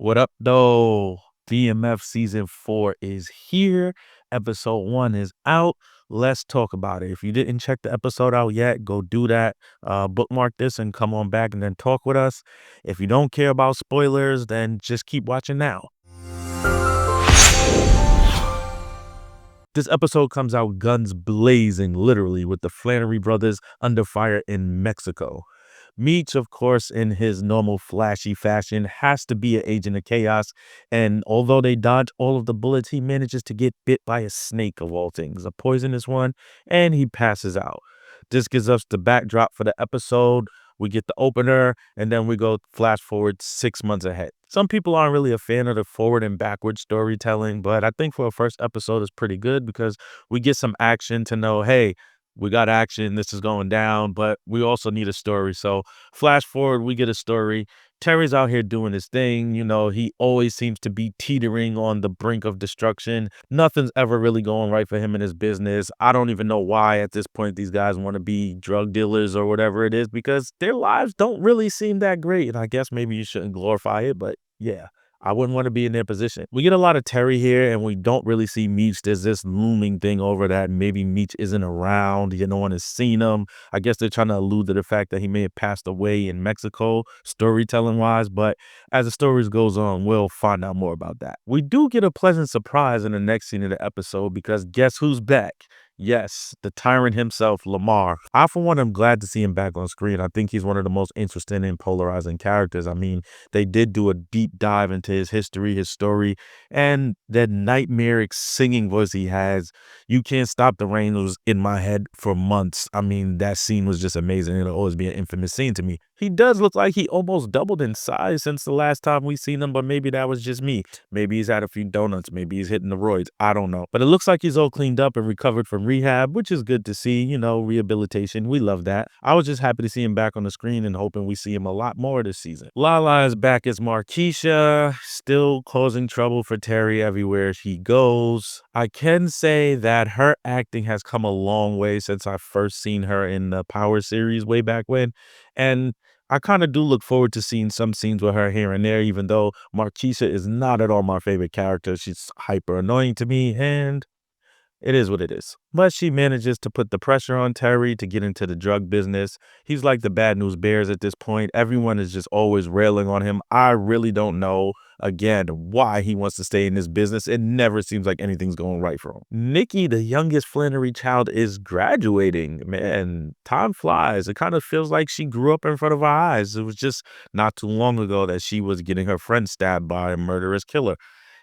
What up, though? BMF season 4 is here. Episode 1 is out. Let's talk about it. If you didn't check the episode out yet, go do that. Bookmark this and come on back and then talk with us. If you don't care about spoilers, then just keep watching now. This episode comes out guns blazing, literally, with the Flannery brothers under fire in Mexico. Meech, of course, in his normal flashy fashion, has to be an agent of chaos, and although they dodge all of the bullets, he manages to get bit by a snake of all things, a poisonous one, and he passes out. This gives us the backdrop for the episode. We get the opener, and then we go flash forward 6 months ahead. Some people aren't really a fan of the forward and backward storytelling, but I think for a first episode it's pretty good because we get some action to know, hey, we got action, this is going down, but we also need a story. So flash forward, we get a story. Terry's out here doing his thing. He always seems to be teetering on the brink of destruction. Nothing's ever really going right for him in his business. I don't even know why at this point these guys want to be drug dealers or whatever it is, because their lives don't really seem that great. And I guess maybe you shouldn't glorify it, but yeah. I wouldn't want to be in their position. We get a lot of Terry here, and we don't really see Meech. There's this looming thing over that maybe Meech isn't around. No one has seen him. I guess they're trying to allude to the fact that he may have passed away in Mexico, storytelling-wise. But as the stories goes on, we'll find out more about that. We do get a pleasant surprise in the next scene of the episode because guess who's back? Yes, the tyrant himself, Lamar. I, for one, am glad to see him back on screen. I think he's one of the most interesting and polarizing characters. I mean, they did do a deep dive into his history, his story, and that nightmaric singing voice he has. You Can't Stop the Rain was in my head for months. I mean, that scene was just amazing. It'll always be an infamous scene to me. He does look like he almost doubled in size since the last time we seen him, but maybe that was just me. Maybe he's had a few donuts. Maybe he's hitting the roids. I don't know. But it looks like he's all cleaned up and recovered from rehab, which is good to see. Rehabilitation. We love that. I was just happy to see him back on the screen and hoping we see him a lot more this season. Lala is back as Markeisha, still causing trouble for Terry everywhere she goes. I can say that her acting has come a long way since I first seen her in the Power series way back when. And I kind of do look forward to seeing some scenes with her here and there, even though Markeisha is not at all my favorite character. She's hyper annoying to me, and it is what it is. But she manages to put the pressure on Terry to get into the drug business. He's like the bad news bears at this point. Everyone is just always railing on him. I really don't know, again, why he wants to stay in this business. It never seems like anything's going right for him. Nikki, the youngest Flannery child, is graduating. Man, time flies. It kind of feels like she grew up in front of our eyes. It was just not too long ago that she was getting her friend stabbed by a murderous killer.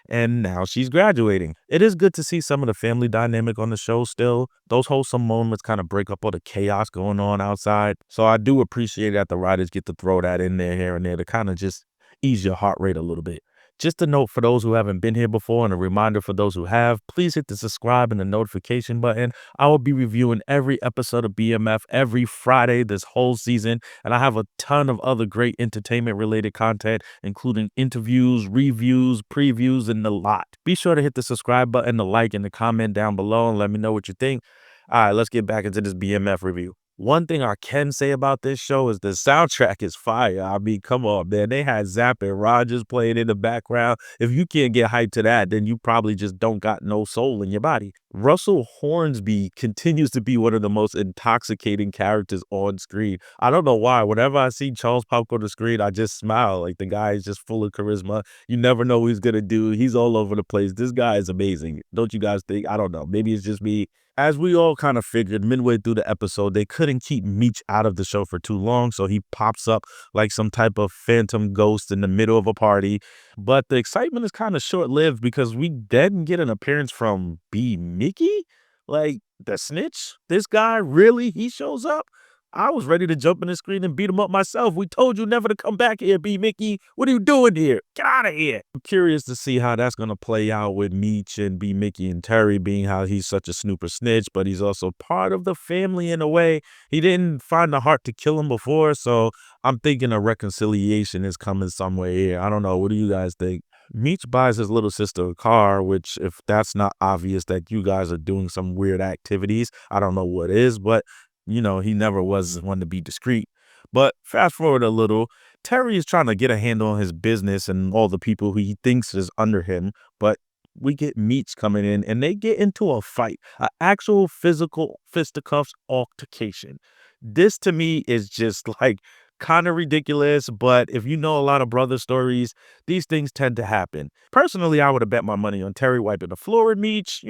And now she's graduating. It is good to see some of the family dynamic on the show still. Those wholesome moments kind of break up all the chaos going on outside. So I do appreciate that the writers get to throw that in there here and there to kind of just ease your heart rate a little bit. Just a note for those who haven't been here before and a reminder for those who have, please hit the subscribe and the notification button. I will be reviewing every episode of BMF every Friday this whole season, and I have a ton of other great entertainment-related content, including interviews, reviews, previews, and the lot. Be sure to hit the subscribe button, the like, and the comment down below, and let me know what you think. All right, let's get back into this BMF review. One thing I can say about this show is the soundtrack is fire. I mean, come on, man. They had Zapp and Rogers playing in the background. If you can't get hyped to that, then you probably just don't got no soul in your body. Russell Hornsby continues to be one of the most intoxicating characters on screen. I don't know why. Whenever I see Charles Pop on the screen, I just smile. Like, the guy is just full of charisma. You never know what he's going to do. He's all over the place. This guy is amazing. Don't you guys think? I don't know. Maybe it's just me. As we all kind of figured midway through the episode, they couldn't keep Meech out of the show for too long, so he pops up like some type of phantom ghost in the middle of a party. But the excitement is kind of short-lived because we didn't get an appearance from B. Mickey? Like, the snitch? This guy, really? He shows up? I was ready to jump in the screen and beat him up myself. We told you never to come back here, B. Mickey. What are you doing here? Get out of here. I'm curious to see how that's going to play out with Meech and B. Mickey and Terry, being how he's such a snooper snitch, but he's also part of the family in a way. He didn't find the heart to kill him before, so I'm thinking a reconciliation is coming somewhere here. I don't know. What do you guys think? Meech buys his little sister a car, which, if that's not obvious that you guys are doing some weird activities, I don't know what is, but he never was one to be discreet. But fast forward a little, Terry is trying to get a handle on his business and all the people who he thinks is under him, but we get Meech coming in and they get into a fight, an actual physical fisticuffs altercation. This to me is just like kind of ridiculous, but if you know a lot of brother stories, these things tend to happen. Personally, I would have bet my money on Terry wiping the floor with Meech.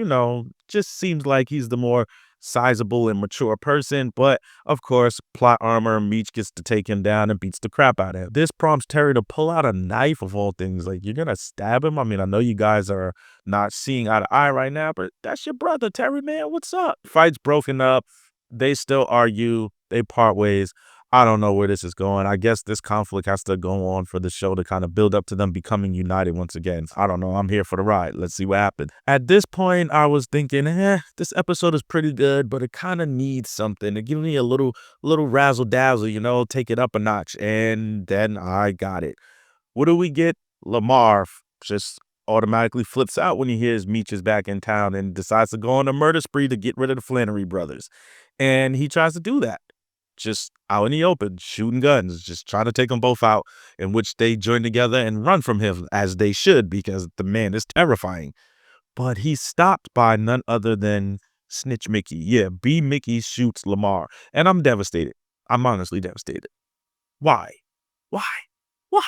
Just seems like he's the more sizable and mature person, but of course, plot armor, Meech gets to take him down and beats the crap out of him. This prompts Terry to pull out a knife of all things. Like, you're gonna stab him? I mean, I know you guys are not seeing eye to eye right now, but that's your brother, Terry, man. What's up? Fight's broken up. They still argue. They part ways. I don't know where this is going. I guess this conflict has to go on for the show to kind of build up to them becoming united once again. I don't know. I'm here for the ride. Let's see what happens. At this point, I was thinking, this episode is pretty good, but it kind of needs something to give me a little razzle dazzle, take it up a notch. And then I got it. What do we get? Lamar just automatically flips out when he hears Meech is back in town and decides to go on a murder spree to get rid of the Flannery brothers. And he tries to do that. Just out in the open, shooting guns, just trying to take them both out, in which they join together and run from him, as they should, because the man is terrifying. But he's stopped by none other than Snitch Mickey. Yeah, B. Mickey shoots Lamar, and I'm devastated. I'm honestly devastated. Why? Why? Why?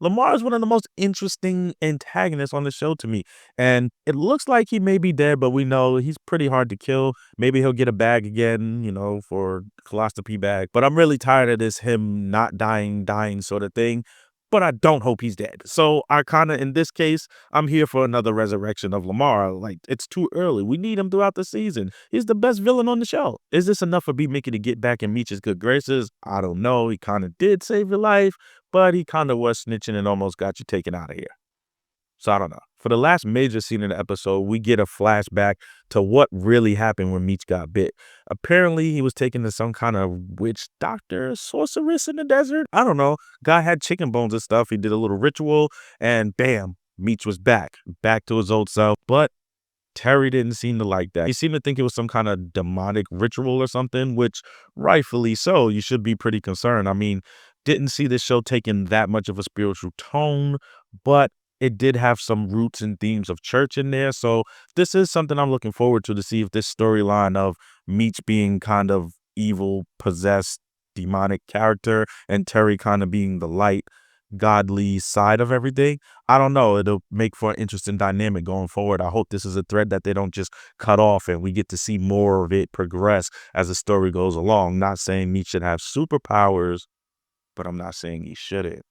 Lamar is one of the most interesting antagonists on the show to me. And it looks like he may be dead, but we know he's pretty hard to kill. Maybe he'll get a bag again, for colostomy bag. But I'm really tired of this him not dying sort of thing. But I don't hope he's dead. So I kind of, in this case, I'm here for another resurrection of Lamar. Like, it's too early. We need him throughout the season. He's the best villain on the show. Is this enough for B. Mickey to get back in Meech's good graces? I don't know. He kind of did save your life, but he kind of was snitching and almost got you taken out of here. So I don't know. For the last major scene in the episode, we get a flashback to what really happened when Meech got bit. Apparently, he was taken to some kind of witch doctor, sorceress in the desert. I don't know. Guy had chicken bones and stuff. He did a little ritual, and bam, Meech was back to his old self. But Terry didn't seem to like that. He seemed to think it was some kind of demonic ritual or something, which rightfully so. You should be pretty concerned. I mean, didn't see this show taking that much of a spiritual tone, but it did have some roots and themes of church in there. So this is something I'm looking forward to see if this storyline of Meech being kind of evil, possessed, demonic character and Terry kind of being the light, godly side of everything. I don't know. It'll make for an interesting dynamic going forward. I hope this is a thread that they don't just cut off and we get to see more of it progress as the story goes along. Not saying Meech should have superpowers, but I'm not saying he shouldn't.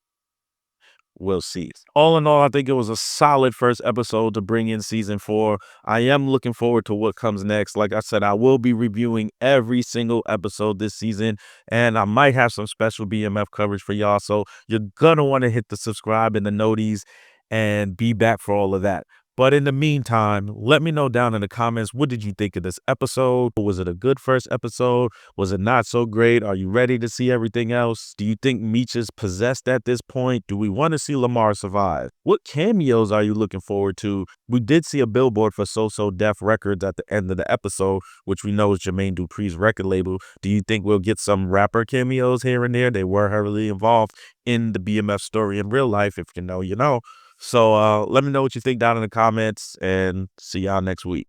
We'll see. All in all, I think it was a solid first episode to bring in season 4. I am looking forward to what comes next. Like I said, I will be reviewing every single episode this season, and I might have some special BMF coverage for y'all. So you're gonna want to hit the subscribe and the noties and be back for all of that. But in the meantime, let me know down in the comments, what did you think of this episode? Was it a good first episode? Was it not so great? Are you ready to see everything else? Do you think Meech is possessed at this point? Do we want to see Lamar survive? What cameos are you looking forward to? We did see a billboard for So So Def Records at the end of the episode, which we know is Jermaine Dupri's record label. Do you think we'll get some rapper cameos here and there? They were heavily involved in the BMF story in real life. If you know, you know. So let me know what you think down in the comments and see y'all next week.